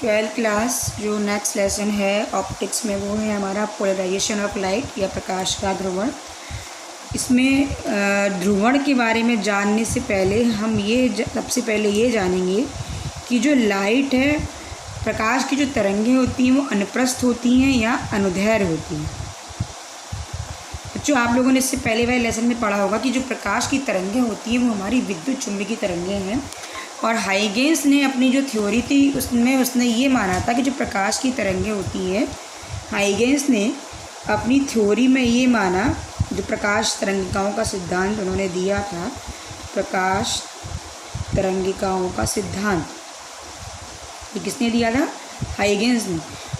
12th class जो next lesson है optics में, वो है हमारा पोलराइजेशन ऑफ लाइट या प्रकाश का ध्रुवण। इसमें ध्रुवण के बारे में जानने से पहले हम सबसे पहले ये जानेंगे कि जो लाइट है, प्रकाश की जो तरंगें होती हैं वो अनुप्रस्थ होती हैं या अनुदैर्घ्य होती हैं। बच्चों, आप लोगों ने इससे पहले वाले लेसन में पढ़ा होगा कि जो प्रकाश की तरंगें होती हैं वो हमारी विद्युत चुंबकीय तरंगें हैं। और हाइगेंस ने अपनी जो थ्योरी थी उसने ये माना था कि जो प्रकाश की तरंगें होती हैं, हाइगेंस ने अपनी थ्योरी में ये माना, जो प्रकाश तरंगिकाओं का सिद्धांत उन्होंने दिया था, प्रकाश तरंगिकाओं का सिद्धांत, ये किसने दिया था? हाइगेंस ने।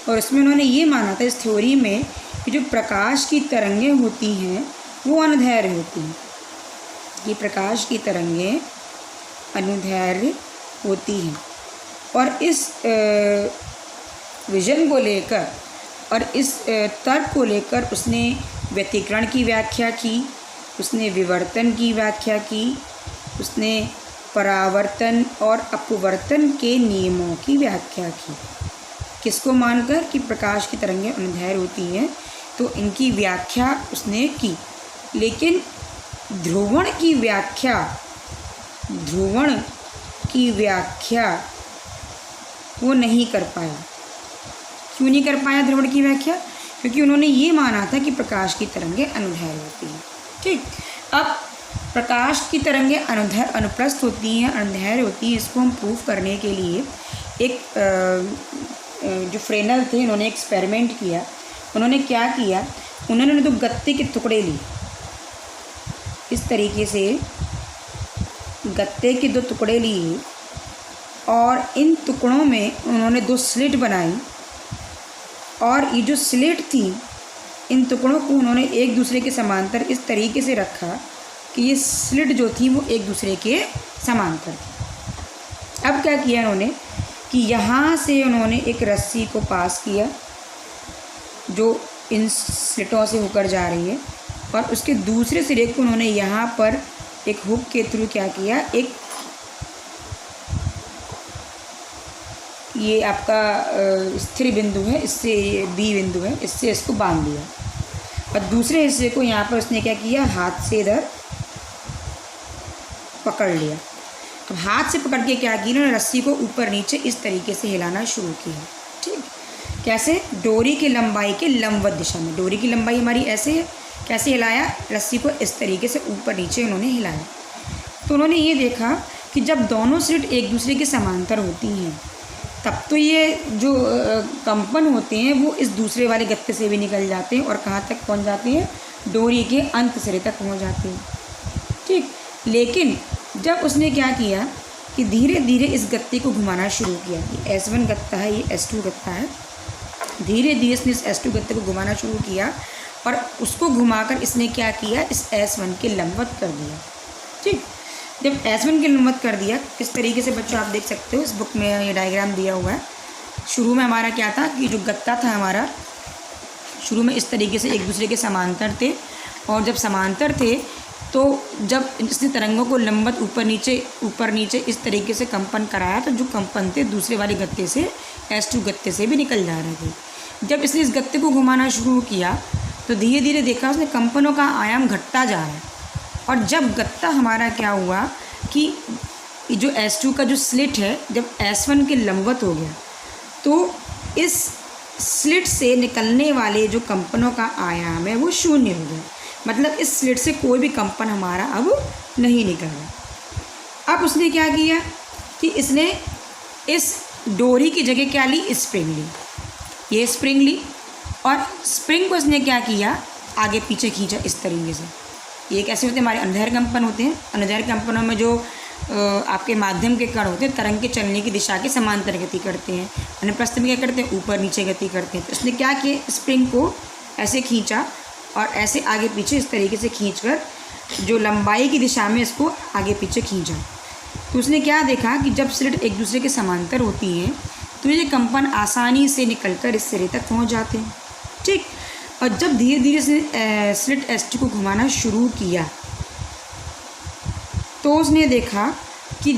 और उसमें उन्होंने ये माना था इस थ्योरी में कि जो प्रकाश की तरंगें होती हैं वो अनुदैर्घ्य होती हैं। ये प्रकाश की तरंगें अनुदैर्घ्य होती हैं। और इस विजन को लेकर और इस तर्क को लेकर उसने व्यतिकरण की व्याख्या की, उसने विवर्तन की व्याख्या की, उसने परावर्तन और अपवर्तन के नियमों की व्याख्या की। किसको मानकर कि प्रकाश की तरंगें अनुदैर्घ्य होती हैं, तो इनकी व्याख्या उसने की। लेकिन ध्रुवण की व्याख्या वो नहीं कर पाया। क्यों नहीं कर पाया ध्रुवण की व्याख्या? क्योंकि उन्होंने ये माना था कि प्रकाश की तरंगें अनुदैर्घ्य होती हैं। ठीक, अब प्रकाश की तरंगें अनुप्रस्थ होती हैं, अनुदैर्घ्य होती हैं, इसको हम प्रूव करने के लिए एक जो फ्रेनल थे, उन्होंने एक्सपेरिमेंट किया। उन्होंने क्या किया? उन्होंने तो गत्ते के टुकड़े लिए, इस तरीके से गत्ते के 2 टुकड़े लिए और इन टुकड़ों में उन्होंने 2 स्लिट बनाई। और ये जो स्लिट थी, इन टुकड़ों को उन्होंने एक दूसरे के समांतर इस तरीके से रखा कि ये स्लिट जो थी वो एक दूसरे के समांतर थी। अब क्या किया उन्होंने कि यहाँ से उन्होंने एक रस्सी को पास किया जो इन स्लिटों से होकर जा रही है, और उसके दूसरे सिरे को उन्होंने यहाँ पर एक हुक के थ्रू क्या किया, एक ये आपका स्थिर बिंदु है, इससे ये बी बिंदु है, इससे इसको बांध दिया। और दूसरे हिस्से को यहाँ पर उसने क्या किया, हाथ से इधर पकड़ लिया। अब हाथ से पकड़ के क्या किया, उन्होंने रस्सी को ऊपर नीचे इस तरीके से हिलाना शुरू किया। ठीक, कैसे? डोरी की लंबाई के लंबवत दिशा में। डोरी की लंबाई हमारी ऐसे है, कैसे हिलाया? रस्सी को इस तरीके से ऊपर नीचे उन्होंने हिलाया। तो उन्होंने ये देखा कि जब दोनों स्लिट एक दूसरे के समांतर होती हैं, तब तो ये जो कंपन होते हैं वो इस दूसरे वाले गत्ते से भी निकल जाते हैं और कहाँ तक पहुँच जाते हैं? डोरी के अंत सिरे तक पहुँच जाते हैं। ठीक, लेकिन जब उसने क्या किया कि धीरे धीरे इस गत्ते को घुमाना शुरू किया। ये S1 गत्ता है, ये S2 गत्ता है। धीरे धीरे इसने इस S2 गत्ते को घुमाना शुरू किया और उसको घुमाकर इसने क्या किया, इस S1 के लंबवत कर दिया। ठीक, जब S1 के लंबवत कर दिया, किस तरीके से बच्चों आप देख सकते हो, इस बुक में ये डायग्राम दिया हुआ है। शुरू में हमारा क्या था कि जो गत्ता था हमारा, शुरू में इस तरीके से एक दूसरे के समांतर थे, और जब समांतर थे तो जब इसने तरंगों को लंबवत ऊपर नीचे इस तरीके से कंपन कराया, तो जो कंपन थे दूसरे वाले गत्ते से, S2 गत्ते से भी निकल जा रहे थे। जब इसने इस गत्ते को घुमाना शुरू किया तो धीरे धीरे देखा उसने कंपनों का आयाम घटता जा रहा है। और जब गत्ता हमारा क्या हुआ कि जो S2 का जो स्लिट है, जब S1 के लंबवत हो गया, तो इस स्लिट से निकलने वाले जो कंपनों का आयाम है वो 0 हो गया। मतलब इस स्लिट से कोई भी कंपन हमारा अब नहीं निकल रहा। अब उसने क्या किया कि इसने इस डोरी की जगह क्या ली, स्प्रिंग ली। ये स्प्रिंग ली और स्प्रिंग को इसने क्या किया, आगे पीछे खींचा इस तरीके से। ये कैसे होते हैं? हमारे अनुदैर्घ्य कंपन होते हैं। अनुदैर्घ्य कंपनों में जो आपके माध्यम के कण होते हैं, तरंग के चलने की दिशा के समांतर गति करते हैं। अनुप्रस्थ में क्या करते हैं, ऊपर नीचे गति करते हैं। तो इसने क्या किया, स्प्रिंग को ऐसे खींचा और ऐसे आगे पीछे इस तरीके से खींचकर जो लंबाई की दिशा में इसको आगे पीछे खींचा। तो उसने क्या देखा कि जब स्लिट एक दूसरे के समांतर होती हैं तो ये कंपन आसानी से निकलकर इस सिरे तक पहुंच जाते हैं। ठीक, और जब धीरे धीरे से स्लिट S2 को घुमाना शुरू किया तो उसने देखा कि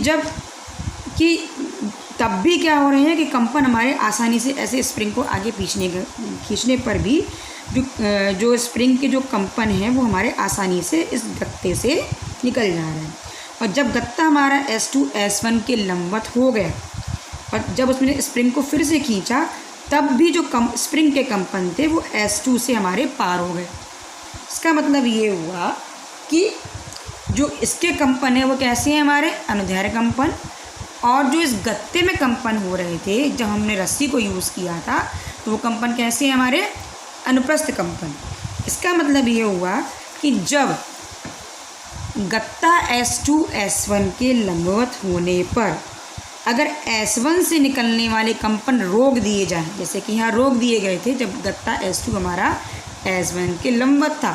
तब भी क्या हो रहे हैं कि कंपन हमारे आसानी से ऐसे स्प्रिंग को आगे खींचने पर भी जो स्प्रिंग के जो कंपन हैं वो हमारे आसानी से इस गत्ते से निकल जा रहे हैं। और जब गत्ता हमारा S2 S1 के लंबवत हो गया और जब उसने स्प्रिंग को फिर से खींचा, तब भी जो स्प्रिंग के कंपन थे वो S2 से हमारे पार हो गए। इसका मतलब ये हुआ कि जो इसके कंपन है वो कैसे हैं, हमारे अनुदैर्ध्य कंपन, और जो इस गत्ते में कंपन हो रहे थे जब हमने रस्सी को यूज़ किया था तो वो कंपन कैसे हैं, हमारे अनुप्रस्थ कंपन। इसका मतलब ये हुआ कि जब गत्ता S2 S1 के लंबवत होने पर अगर S1 से निकलने वाले कंपन रोक दिए जाएं, जैसे कि यहाँ रोक दिए गए थे जब गत्ता S2 हमारा S1 के लंबवत था,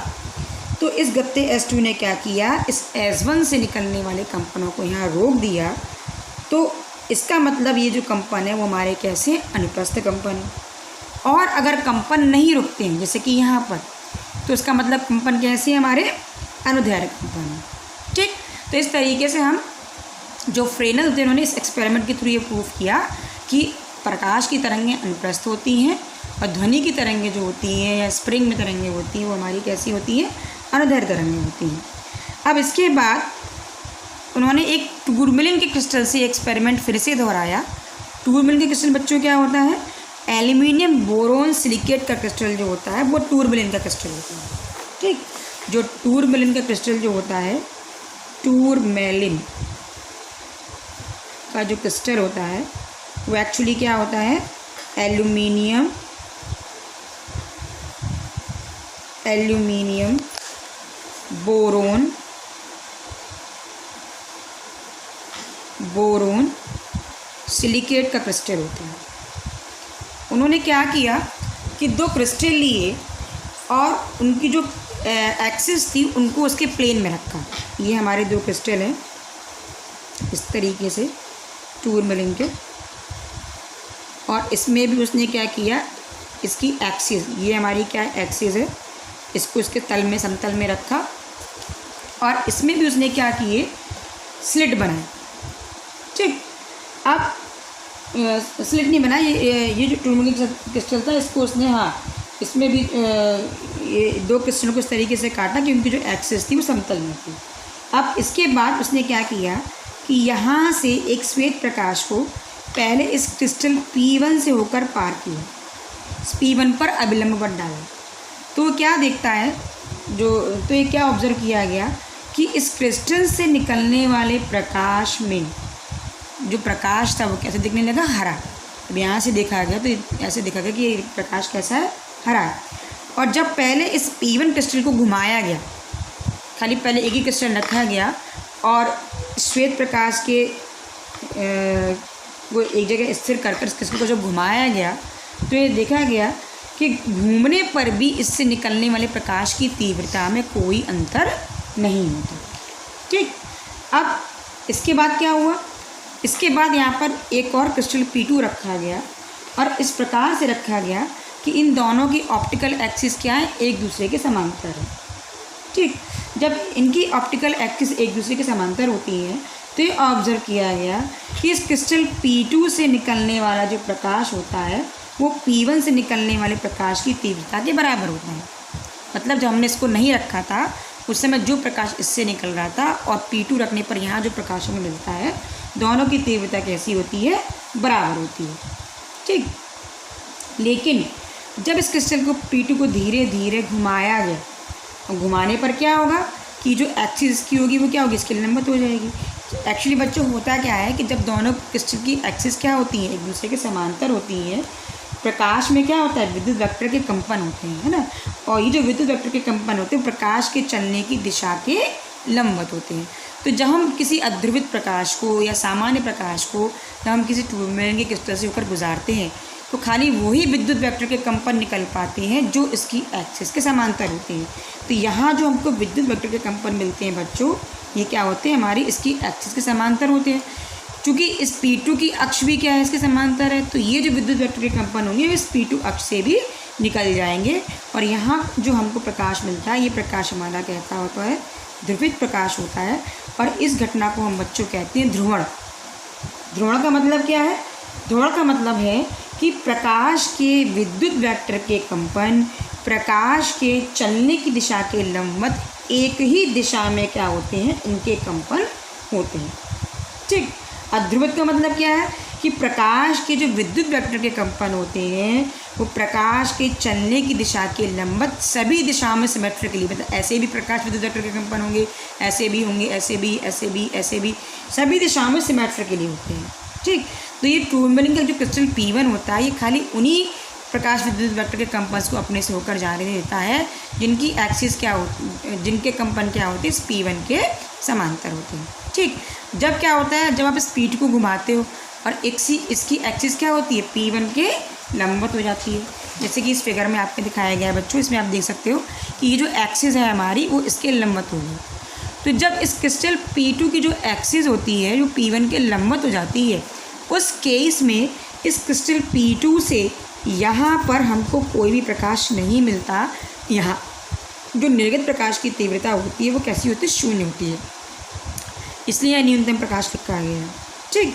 तो इस गत्ते S2 ने क्या किया, इस S1 से निकलने वाले कंपनों को यहाँ रोक दिया। तो इसका मतलब ये जो कंपन है वो हमारे कैसे अनुप्रस्थ कंपन है। और अगर कंपन नहीं रुकते हैं जैसे कि यहाँ पर, तो इसका मतलब कंपन कैसे है, हमारे अनुदैर्ध्य कंपन है। ठीक, तो इस तरीके से हम जो फ्रेनल थे उन्होंने इस एक्सपेरिमेंट के थ्रू ये प्रूव किया कि प्रकाश की तरंगें अनुप्रस्थ होती हैं और ध्वनि की तरंगें जो होती हैं या स्प्रिंग में तरंगें होती हैं वो हमारी कैसी होती हैं, अनुदैर्ध्य तरंगें होती हैं। अब इसके बाद उन्होंने एक टूरमेलिन के क्रिस्टल से एक्सपेरिमेंट फिर से दोहराया। टूरमेलिन के क्रिस्टल बच्चों क्या होता है, एल्यूमिनियम बोरोन सिलिकेट का क्रिस्टल जो होता है वो टूरमेलिन का क्रिस्टल होता है। ठीक, जो टूरमेलिन का क्रिस्टल जो होता है, टूरमेलिन का जो क्रिस्टल होता है वो एक्चुअली क्या होता है, एल्यूमिनियम बोरोन सिलिकेट का क्रिस्टल होता है। उन्होंने क्या किया कि दो क्रिस्टल लिए और उनकी जो एक्सिस थी उनको उसके प्लेन में रखा। ये हमारे दो क्रिस्टल हैं इस तरीके से टूरमेलिन के, और इसमें भी उसने क्या किया, इसकी एक्सिस, ये हमारी क्या एक्सिस है, इसको इसके तल में समतल में रखा और इसमें भी उसने क्या किए, स्लिट बनाए। ठीक, अब स्लिट नहीं बनाया, ये जो टूरमेलिन क्रिस्टल था इसको उसने, इसमें भी ये दो क्रिस्टलों को इस तरीके से काटा कि उनकी जो एक्सिस थी वो समतल में थी। अब इसके बाद उसने क्या किया कि यहाँ से एक श्वेत प्रकाश को पहले इस क्रिस्टल P1 से होकर पार किया, P1 पर अभिलंब बट डाला। तो क्या देखता है तो ये क्या ऑब्जर्व किया गया कि इस क्रिस्टल से निकलने वाले प्रकाश में जो प्रकाश था वो कैसे दिखने लगा, हरा। अब यहाँ से देखा गया तो ऐसे देखा गया कि ये प्रकाश कैसा है, हरा है। और जब पहले इस P1 क्रिस्टल को घुमाया गया, खाली पहले एक ही क्रिस्टल रखा गया और श्वेत प्रकाश के वो एक जगह स्थिर कर इस क्रिस्टल को जब घुमाया गया तो ये देखा गया कि घूमने पर भी इससे निकलने वाले प्रकाश की तीव्रता में कोई अंतर नहीं होता। ठीक, अब इसके बाद क्या हुआ, इसके बाद यहाँ पर एक और क्रिस्टल P2 रखा गया और इस प्रकार से रखा गया कि इन दोनों की ऑप्टिकल एक्सिस क्या है, एक दूसरे के समांतर है। ठीक, जब इनकी ऑप्टिकल एक्सिस एक दूसरे के समांतर होती है तो ये ऑब्जर्व किया गया कि इस क्रिस्टल P2 से निकलने वाला जो प्रकाश होता है वो P1 से निकलने वाले प्रकाश की तीव्रता के बराबर होता है। मतलब जब हमने इसको नहीं रखा था उस समय जो प्रकाश इससे निकल रहा था और P2 रखने पर यहाँ जो प्रकाश हमें मिलता है, दोनों की तीव्रता कैसी होती है, बराबर होती है। ठीक, लेकिन जब इस क्रिस्टल को P2 को धीरे धीरे घुमाया गया, और घुमाने पर क्या होगा कि जो एक्सिस इसकी होगी वो क्या होगी, इसके लंबवत हो जाएगी। एक्चुअली बच्चों होता क्या है कि जब दोनों क्रिस्टल की एक्सिस क्या होती हैं, एक दूसरे के समांतर होती हैं, प्रकाश में क्या होता है, विद्युत वेक्टर के कंपन होते हैं, है ना। और ये जो विद्युत वेक्टर के कंपन होते हैं प्रकाश के चलने की दिशा के लंबवत होते हैं। तो जब हम किसी अध्रुवित प्रकाश को या सामान्य प्रकाश को जब हम किसी टूरमेलिन के क्रिस्टल से होकर गुजारते हैं तो खाली वही विद्युत वेक्टर के कंपन निकल पाते हैं जो इसकी एक्सिस के समांतर होते हैं। तो यहाँ जो हमको विद्युत वेक्टर के कंपन मिलते हैं बच्चों, ये क्या होते हैं, हमारी इसकी एक्सिस के समांतर होते हैं। चूँकि इस P2 की अक्ष भी क्या है, इसके समांतर है, तो ये जो विद्युत वेक्टर के कंपन होंगे इस P2 अक्ष से भी निकल जाएंगे और यहाँ जो हमको प्रकाश मिलता है ये प्रकाश हमारा कहता होता है ध्रुवित प्रकाश होता है। और इस घटना को हम बच्चों कहते हैं ध्रुवण। ध्रुवण का मतलब क्या है ध्रुवण का मतलब है कि प्रकाश के विद्युत वेक्टर के कंपन प्रकाश के चलने की दिशा के लंबवत एक ही दिशा में क्या होते हैं, इनके कंपन होते हैं। ठीक। अध्रुवित का मतलब क्या है कि प्रकाश के जो विद्युत वेक्टर के कंपन होते हैं वो प्रकाश के चलने की दिशा के लंबवत सभी दिशाओं में सिमेट्रिकली, मतलब ऐसे भी प्रकाश विद्युत वेक्टर के कंपन होंगे, ऐसे भी होंगे, ऐसे भी, ऐसे भी, ऐसे भी, सभी दिशाओं में सिमेट्रिकली होते हैं। ठीक। तो ये टूरमैलिन का जो क्रिस्टल P1 होता है ये खाली उन्हीं प्रकाश विद्युत वेक्टर के कंपन को अपने से होकर जाने देता है जिनकी एक्सिस क्या होती, जिनके कंपन क्या होते हैं, इस P1 के समांतर होते हैं। ठीक। जब क्या होता है, जब आप इस P2 को घुमाते हो और इसकी एक्सिस क्या होती है, P1 के लंबवत हो जाती है। जैसे कि इस फिगर में आपको दिखाया गया है बच्चों, इसमें आप देख सकते हो कि ये जो एक्सिस है हमारी वो इसके लंबवत होगी। तो जब इस क्रिस्टल P2 की जो एक्सिस होती है जो P1 के लंबवत हो जाती है, उस केस में इस क्रिस्टल P2 से यहाँ पर हमको कोई भी प्रकाश नहीं मिलता। यहाँ जो निर्गत प्रकाश की तीव्रता होती है वो कैसी होती है, शून्य होती है, इसलिए यह न्यूनतम प्रकाश लिखा गया है। ठीक।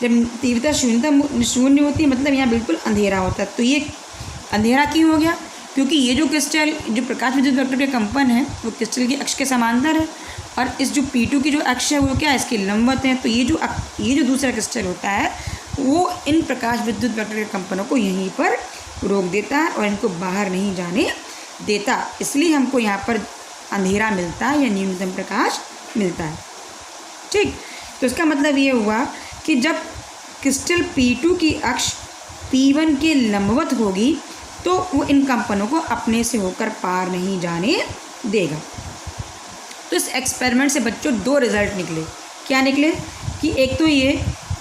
जब तीव्रता शून्य होती है मतलब यहाँ बिल्कुल अंधेरा होता है। तो ये अंधेरा क्यों हो गया, क्योंकि ये जो क्रिस्टल जो प्रकाश विद्युत वेक्टर के कंपन है वो क्रिस्टल की अक्ष के समांतर है और इस जो P2 की जो अक्ष है वो क्या है, इसके लंबवत है। तो ये जो दूसरा क्रिस्टल होता है वो इन प्रकाश विद्युत वेक्टर के कंपनों को यहीं पर रोक देता है और इनको बाहर नहीं जाने देता, इसलिए हमको यहाँ पर अंधेरा मिलता है या न्यूनतम प्रकाश मिलता है। ठीक। तो इसका मतलब ये हुआ कि जब क्रिस्टल P2 की अक्ष P1 के लंबवत होगी तो वो इन कंपनों को अपने से होकर पार नहीं जाने देगा। तो इस एक्सपेरिमेंट से बच्चों दो रिजल्ट निकले। क्या निकले कि एक तो ये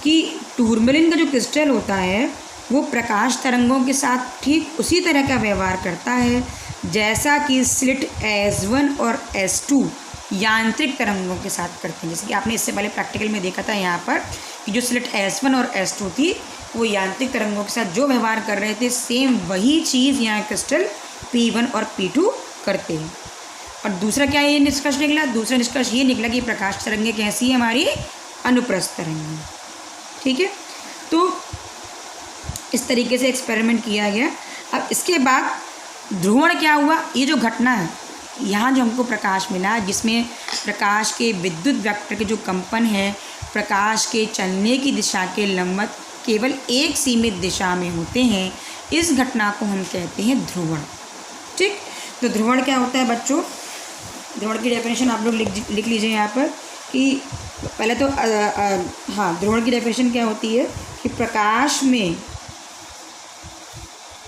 कि टूरमैलिन का जो क्रिस्टल होता है वो प्रकाश तरंगों के साथ ठीक उसी तरह का व्यवहार करता है जैसा कि स्लिट S1 और S2 यांत्रिक तरंगों के साथ करते हैं। जैसे कि आपने इससे पहले प्रैक्टिकल में देखा था यहाँ पर कि जो स्लिट S1 और S2 थी वो यांत्रिक तरंगों के साथ जो व्यवहार कर रहे थे सेम वही चीज़ यहाँ क्रिस्टल P1 और P2 करते हैं। और दूसरा क्या ये निष्कर्ष निकला, दूसरा निष्कर्ष ये निकला कि प्रकाश तरंगें कैसी है, हमारी अनुप्रस्थ तरंगें। ठीक है। तो इस तरीके से एक्सपेरिमेंट किया गया। अब इसके बाद ध्रुवण क्या हुआ, ये जो घटना है यहाँ जो हमको प्रकाश मिला जिसमें प्रकाश के विद्युत वेक्टर के जो कंपन है प्रकाश के चलने की दिशा के लंबवत केवल एक सीमित दिशा में होते हैं, इस घटना को हम कहते हैं ध्रुवण। ठीक। तो ध्रुवण क्या होता है बच्चों, ध्रुवण की डेफिनेशन आप लोग लिख लीजिए यहाँ पर कि पहले तो हाँ, ध्रुवण की डेफिनेशन क्या होती है कि प्रकाश में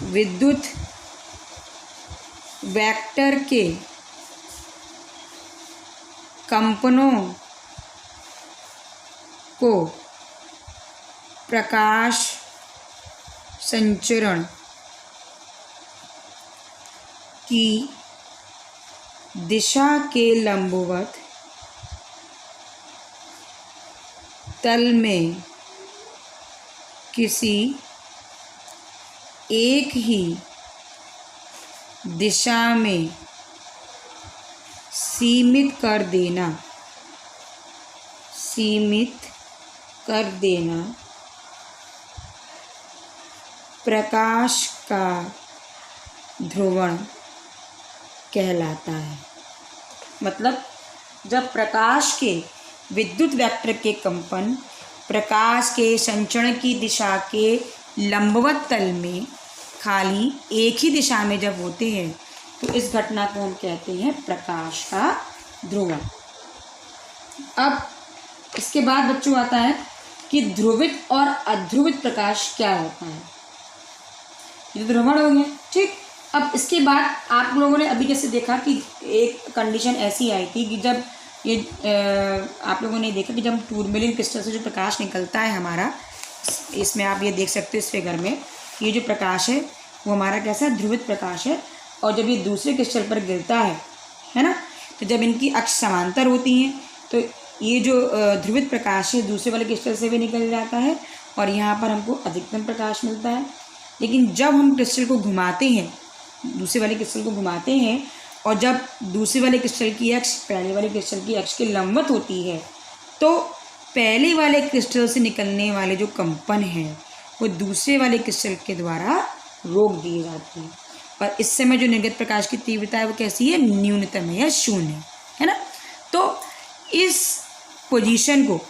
विद्युत वेक्टर के कंपनों को प्रकाश संचरण की दिशा के लंबवत तल में किसी एक ही दिशा में सीमित कर देना प्रकाश का ध्रुवण कहलाता है। मतलब जब प्रकाश के विद्युत वेक्टर के कंपन प्रकाश के संचरण की दिशा के लंबवत तल में खाली एक ही दिशा में जब होते हैं तो इस घटना को हम कहते हैं प्रकाश का ध्रुवण। अब इसके बाद बच्चों आता है कि ध्रुवित और अध्रुवित प्रकाश क्या होता है। ये ध्रुवण हो गया। ठीक। अब इसके बाद आप लोगों ने अभी जैसे देखा कि एक कंडीशन ऐसी आई थी कि जब ये आप लोगों ने देखा कि जब टूरमैलिन क्रिस्टल से जो प्रकाश निकलता है हमारा, इसमें आप ये देख सकते हो इस फिगर में, ये जो प्रकाश है वो हमारा कैसा है, ध्रुवित प्रकाश है। और जब ये दूसरे क्रिस्टल पर गिरता है ना, तो जब इनकी अक्ष समांतर होती हैं तो ये जो ध्रुवित प्रकाश है दूसरे वाले क्रिस्टल से भी निकल जाता है और यहाँ पर हमको अधिकतम प्रकाश मिलता है। लेकिन जब हम क्रिस्टल को घुमाते हैं, दूसरे वाले क्रिस्टल को घुमाते हैं और जब दूसरे वाले क्रिस्टल की अक्ष पहले वाले क्रिस्टल की अक्ष के लंबवत होती है तो पहले वाले क्रिस्टल से निकलने वाले जो कंपन हैं वो दूसरे वाले क्रिस्टल के द्वारा रोक दिए जाते हैं, और इस समय जो निर्गत प्रकाश की तीव्रता है वो कैसी है, न्यूनतम है या शून्य है ना। तो इस पोजीशन को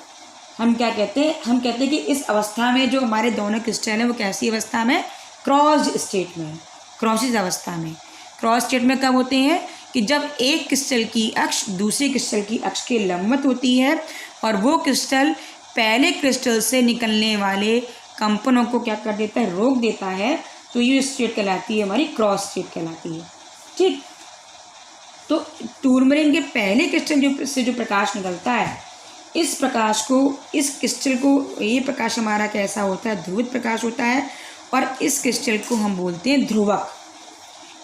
हम क्या कहते हैं, हम कहते हैं कि इस अवस्था में जो हमारे दोनों क्रिस्टल हैं वो कैसी अवस्था में, क्रॉस्ड स्टेट में, क्रॉसिस अवस्था में। क्रॉस स्टेट में कब होते हैं कि जब एक क्रिस्टल की अक्ष दूसरे क्रिस्टल की अक्ष के लंबवत होती है और वो क्रिस्टल पहले क्रिस्टल से निकलने वाले कंपनों को क्या कर देता है, रोक देता है, तो ये स्टेट कहलाती है हमारी क्रॉस स्टेट कहलाती है। ठीक, तो टूरमरीन के पहले क्रिस्टल से जो प्रकाश निकलता है, इस प्रकाश को, इस क्रिस्टल को, ये प्रकाश हमारा कैसा होता है, ध्रुवित प्रकाश होता है, और इस क्रिस्टल को हम बोलते हैं ध्रुवक।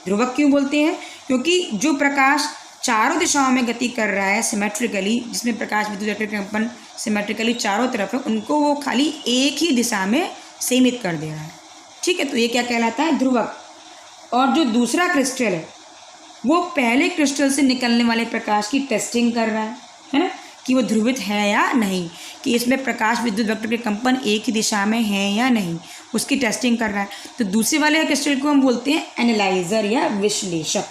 ध्रुवक क्यों बोलते हैं, क्योंकि जो प्रकाश चारों दिशाओं में गति कर रहा है सिमेट्रिकली, जिसमें प्रकाश विद्युत वेक्टर के कंपन सिमेट्रिकली चारों तरफ है, उनको वो खाली एक ही दिशा में सीमित कर दे रहा है। ठीक है, तो ये क्या कहलाता है, ध्रुवक। और जो दूसरा क्रिस्टल है वो पहले क्रिस्टल से निकलने वाले प्रकाश की टेस्टिंग कर रहा है ना, कि वो ध्रुवित है या नहीं, कि इसमें प्रकाश विद्युत वेक्टर के कंपन एक ही दिशा में है या नहीं, उसकी टेस्टिंग कर रहा है। तो दूसरे वाले क्रिस्टल को हम बोलते हैं एनालाइजर या विश्लेषक।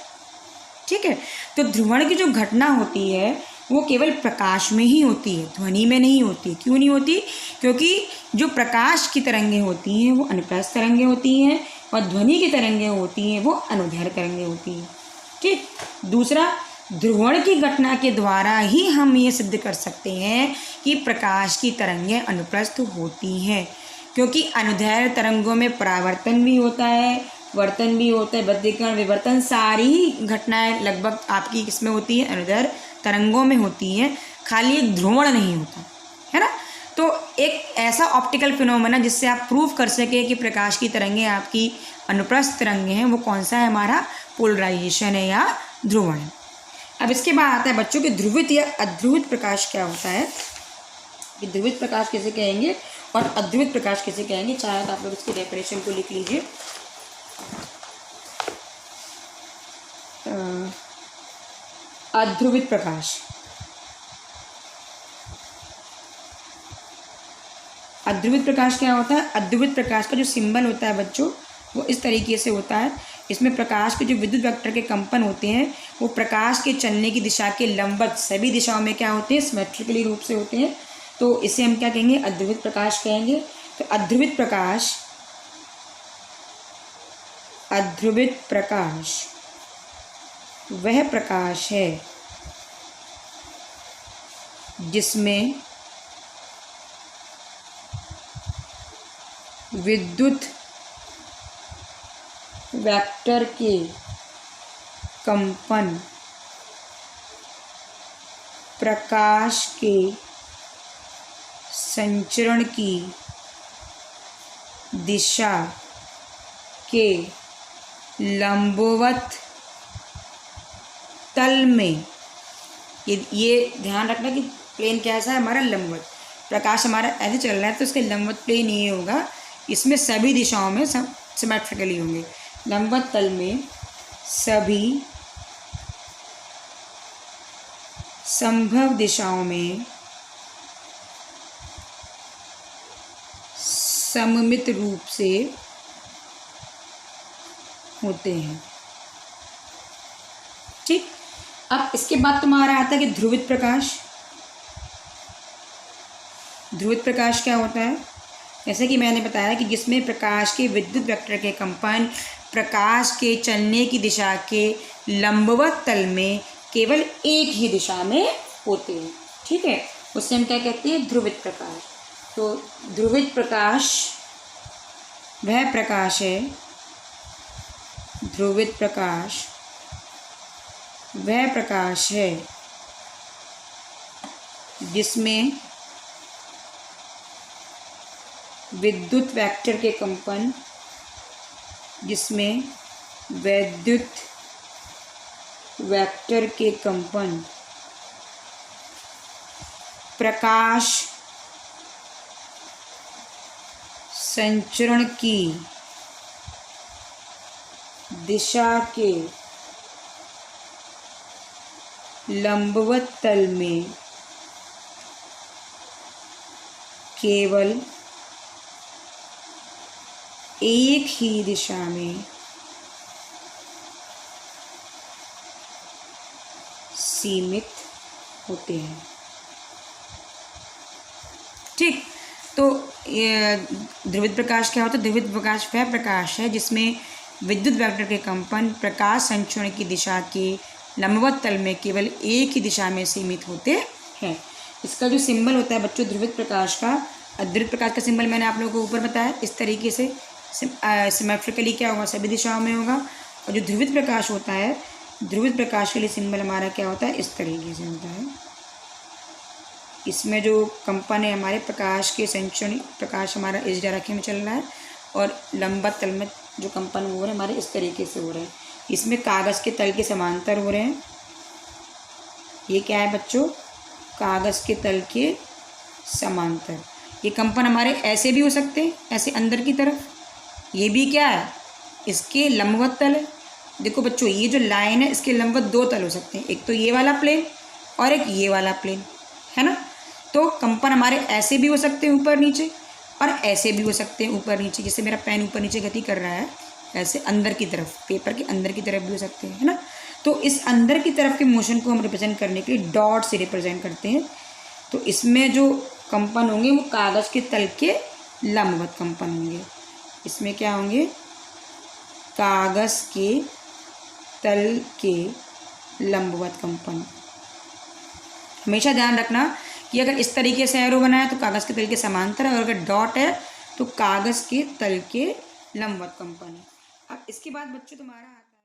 ठीक है, तो ध्रुवण की जो घटना होती है वो केवल प्रकाश में ही होती है, ध्वनि में नहीं होती। क्यों नहीं होती, क्योंकि जो प्रकाश की तरंगें होती हैं वो अनुप्रस्थ तरंगें होती हैं, और ध्वनि की तरंगें होती हैं वो अनुदैर्घ्य तरंगें होती हैं। ठीक, दूसरा, ध्रुवण की घटना के द्वारा ही हम ये सिद्ध कर सकते हैं कि प्रकाश की तरंगें अनुप्रस्थ होती हैं, क्योंकि अनुदैर्घ्य तरंगों में परावर्तन भी होता है, वर्तन भी होता है, वक्रीकरण, विवर्तन, सारी घटनाएं लगभग आपकी किसमें होती है, अनुदैर्घ्य तरंगों में होती हैं, खाली एक ध्रुवण नहीं होता है ना। तो एक ऐसा ऑप्टिकल फिनोमेना जिससे आप प्रूव कर सके कि प्रकाश की तरंगें आपकी अनुप्रस्थ तरंगें हैं, वो कौन सा है, हमारा पोलराइजेशन है या ध्रुवण है। अब इसके बाद आता है बच्चों के ध्रुवित या अध्रुवित प्रकाश क्या होता है, कि ध्रुवित प्रकाश किसे कहेंगे और अध्रुवित प्रकाश किसे कहेंगे। चाहे तो आप लोग इसकी डेफिनेशन को लिख लीजिए। अध्रुवित प्रकाश, अध्रुवित प्रकाश क्या होता है, अध्रुवित प्रकाश का जो सिंबल होता है बच्चों वो इस तरीके से होता है। इसमें प्रकाश के जो विद्युत वेक्टर के कंपन होते हैं वो प्रकाश के चलने की दिशा के लंबवत सभी दिशाओं में क्या होते हैं, सिमेट्रिकली रूप से होते हैं। तो इसे हम क्या कहेंगे, अध्रुवित प्रकाश कहेंगे। तो अध्रुवित प्रकाश, अध्रुवित प्रकाश वह प्रकाश है जिसमें विद्युत वेक्टर के कंपन प्रकाश के संचरण की दिशा के लंबवत तल में, ये ध्यान रखना कि प्लेन कैसा है हमारा, लंबवत। प्रकाश हमारा ऐसे चल रहा है तो इसके लंबवत प्लेन ये होगा, इसमें सभी दिशाओं में सिमेट्रिकली होंगे। लंबवत तल में सभी संभव दिशाओं में सममित रूप से होते हैं। ठीक, अब इसके बाद तुम्हारा आता है कि ध्रुवित प्रकाश। ध्रुवित प्रकाश क्या होता है, जैसे कि मैंने बताया कि जिसमें प्रकाश के विद्युत वेक्टर के कंपन प्रकाश के चलने की दिशा के लंबवत तल में केवल एक ही दिशा में होते हैं। ठीक है, उससे हम क्या कहते हैं, ध्रुवित प्रकाश। तो ध्रुवित प्रकाश वह प्रकाश है, ध्रुवित प्रकाश वह प्रकाश है जिसमें विद्युत वेक्टर के कंपन, जिसमें विद्युत वेक्टर के कंपन प्रकाश संचरण की दिशा के लंबवत तल में केवल एक ही दिशा में सीमित होते हैं। ठीक, तो ध्रुवित प्रकाश क्या होता है? ध्रुवित प्रकाश वह प्रकाश है जिसमें विद्युत वेक्टर के कंपन प्रकाश संचरण की दिशा के लंबवत तल में केवल एक ही दिशा में सीमित होते हैं। इसका जो सिंबल होता है बच्चों ध्रुवित प्रकाश का, ध्रुवित प्रकाश का सिंबल मैंने आप लोगों को ऊपर बताया, इस तरीके से सिमेट्रिकली क्या होगा, सभी दिशाओं में होगा। और जो ध्रुवित प्रकाश होता है, ध्रुवित प्रकाश के लिए सिंबल हमारा क्या होता है, इस तरीके से होता है। इसमें जो कंपन है हमारे प्रकाश के संचरण, प्रकाश हमारा इस डायरेक्शन में चल रहा है और लंबवत तल में जो कंपन हो रहे हैं हमारे इस तरीके से हो रहे हैं। इसमें कागज़ के तल के समांतर हो रहे हैं। ये क्या है बच्चों, कागज़ के तल के समांतर। ये कंपन हमारे ऐसे भी हो सकते हैं, ऐसे अंदर की तरफ। ये भी क्या है, इसके लंबवत तल है। देखो बच्चों, ये जो लाइन है इसके लंबवत दो तल हो सकते हैं, एक तो ये वाला प्लेन और एक ये वाला प्लेन, है ना। तो कंपन हमारे ऐसे भी हो सकते हैं ऊपर नीचे, और ऐसे भी हो सकते हैं ऊपर नीचे। जैसे मेरा पेन ऊपर नीचे गति कर रहा है, ऐसे अंदर की तरफ, पेपर के अंदर की तरफ भी हो सकते हैं, है ना। तो इस अंदर की तरफ के मोशन को हम रिप्रेजेंट करने के लिए डॉट से रिप्रेजेंट करते हैं। तो इसमें जो कंपन होंगे वो कागज़ के तल के लंबवत कंपन होंगे। इसमें क्या होंगे, कागज़ के तल के लंबवत कंपन। हमेशा ध्यान रखना कि अगर इस तरीके से एरो बना है तो कागज़ के तल के समांतर है, और अगर डॉट है तो कागज़ के तल के लंबवत कंपन है। अब इसके बाद बच्चों तुम्हारा